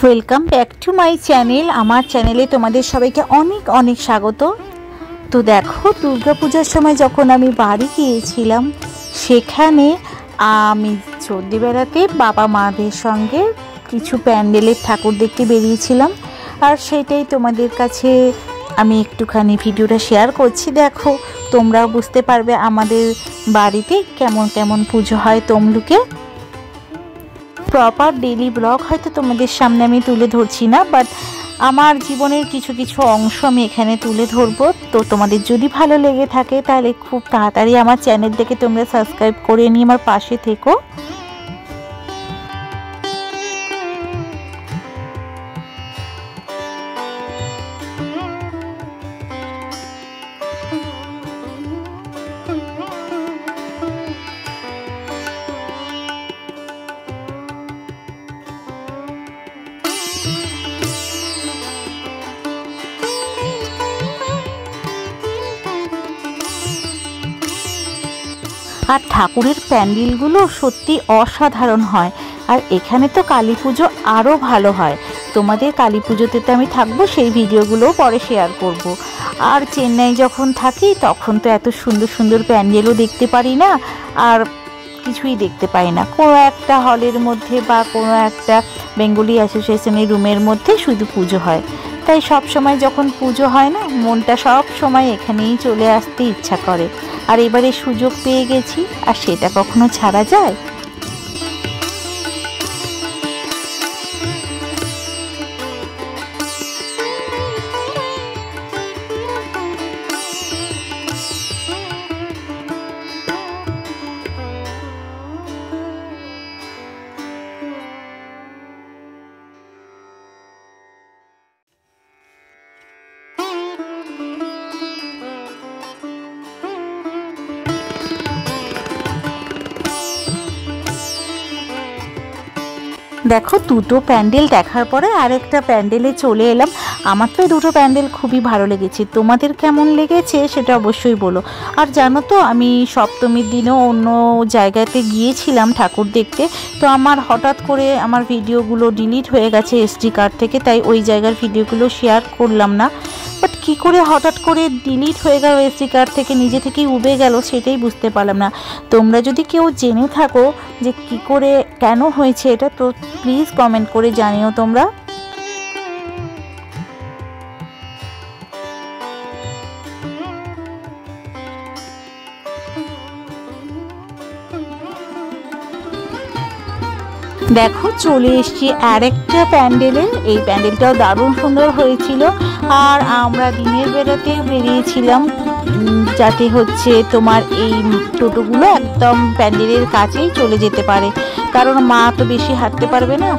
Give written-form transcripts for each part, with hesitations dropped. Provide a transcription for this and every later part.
Welcome back to my channel. আমার চ্যানেলে তোমাদের সবাইকে অনেক অনেক স্বাগত। তো দেখো, দুর্গাপূজার সময় যখন আমি বাড়ি গিয়েছিলাম, সেখানে আমি চণ্ডী বেড়াতে বাবা মাদের সঙ্গে কিছু প্যান্ডেলের ঠাকুর দেখতে বেরিয়েছিলাম, আর সেটাই তোমাদের কাছে আমি একটুখানি ভিডিওটা শেয়ার করছি। দেখো, তোমরাও বুঝতে পারবে আমাদের বাড়িতে কেমন কেমন পুজো হয় তমলুকে। প্রপার ডেইলি ব্লগ হয়তো তোমাদের সামনে আমি তুলে ধরছি না, বাট আমার জীবনের কিছু কিছু অংশ আমি এখানে তুলে ধরবো। তো তোমাদের যদি ভালো লেগে থাকে তাহলে খুব তাড়াতাড়ি আমার চ্যানেলটাকে তোমরা সাবস্ক্রাইব করে নিয়ে আমার পাশে থেকো। আর ঠাকুরের প্যান্ডেলগুলো সত্যি অসাধারণ হয়। আর এখানে তো কালী পুজো আরও ভালো হয়। তোমাদের কালী পুজোতে তো আমি থাকবো, সেই ভিডিওগুলোও পরে শেয়ার করব। আর চেন্নাই যখন থাকি তখন তো এত সুন্দর সুন্দর প্যান্ডেলও দেখতে পারি না, আর কিছুই দেখতে পাই না। কোনো একটা হলের মধ্যে বা কোনো একটা বেঙ্গলি অ্যাসোসিয়েশনের রুমের মধ্যে শুধু পুজো হয়। তাই সব সময় যখন পুজো হয় না, মনটা সব সময় এখানেই চলে আসতে ইচ্ছা করে। আর এবারে সুযোগ পেয়ে গেছি, আর সেটা কখনো ছাড়া যায়? দেখো, দুটো প্যান্ডেল দেখার পরে আরেকটা প্যান্ডেলে চলে এলাম। আমার তো দুটো প্যান্ডেল খুবই ভালো লেগেছে। তোমাদের কেমন লেগেছে সেটা অবশ্যই বলো। আর জানো তো, আমি সপ্তমীর দিনও অন্য জায়গাতে গিয়েছিলাম ঠাকুর দেখতে। তো আমার হঠাৎ করে আমার ভিডিওগুলো ডিলিট হয়ে গেছে এসডি কার্ড থেকে, তাই ওই জায়গার ভিডিওগুলো শেয়ার করলাম না। বাট কী করে হঠাৎ করে ডিলিট হয়ে গেল এসডি কার্ড থেকে, নিজে থেকেই উবে গেল, সেটাই বুঝতে পারলাম না। তোমরা যদি কেউ জেনে থাকো যে কী করে কেন হয়েছে এটা, তো প্লিজ কমেন্ট করে জানিও তোমরা। দেখো, চলে এসছি আরেকটা প্যান্ডেলে। এই প্যান্ডেলটাও দারুণ সুন্দর হয়েছিল। আর আমরা দিনের বেলাতে বেরিয়েছিলাম, যাতে হচ্ছে তোমার এই টোটোগুলো একদম প্যান্ডেলের কাছেই চলে যেতে পারে, কারণ মা তো বেশি হাঁটতে পারবে না।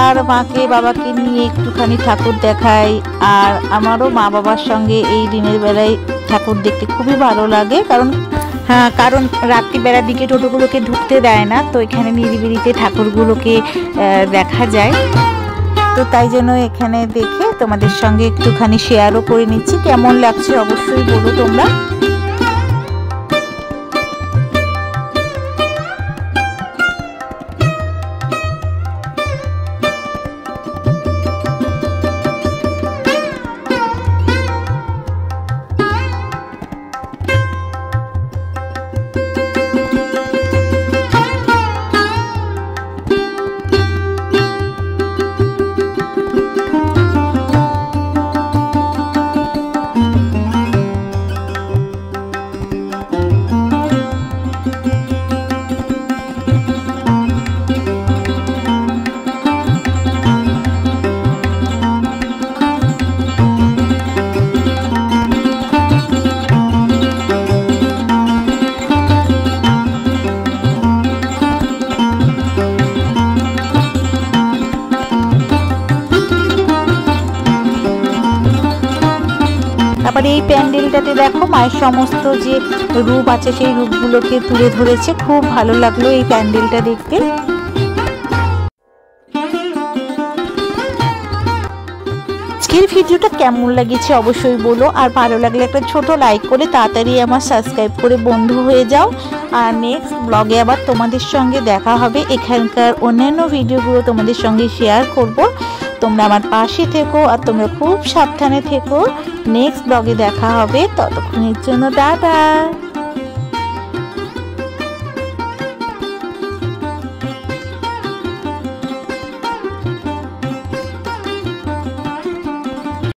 আর মাকে বাবাকে নিয়ে একটুখানি ঠাকুর দেখাই। আর আমারও মা বাবার সঙ্গে এই দিনের বেলায় ঠাকুর দেখতে খুবই ভালো লাগে, কারণ রাত্রিবেলার দিকে টোটোগুলোকে ঢুকতে দেয় না, তো এখানে নিরিবিলিতে ঠাকুরগুলোকে দেখা যায়। তো তাই জন্য এখানে দেখে তোমাদের সঙ্গে একটুখানি শেয়ারও করে নিচ্ছি। কেমন লাগছে অবশ্যই বলো তোমরা। আবার এই প্যান্ডেলটাতে দেখো, মায়ের সমস্ত যে রূপ আছে সেই রূপগুলোকে তুলে ধরেছে। খুব ভালো লাগলো এই প্যান্ডেলটা দেখতে। আজকের ভিডিওটা কেমন লেগেছে অবশ্যই বলো, আর ভালো লাগলে একটা ছোট লাইক করে তাড়াতাড়ি আমার সাবস্ক্রাইব করে বন্ধু হয়ে যাও। আর নেক্সট ব্লগে আবার তোমাদের সঙ্গে দেখা হবে, এখানকার অন্যান্য ভিডিওগুলো তোমাদের সঙ্গে শেয়ার করব। তোমরা আমার পাশে থেকো আর তোমরা খুব সাবধানে থেকো। নেক্সট ব্লগে দেখা হবে, ততক্ষণের জন্য টাটা।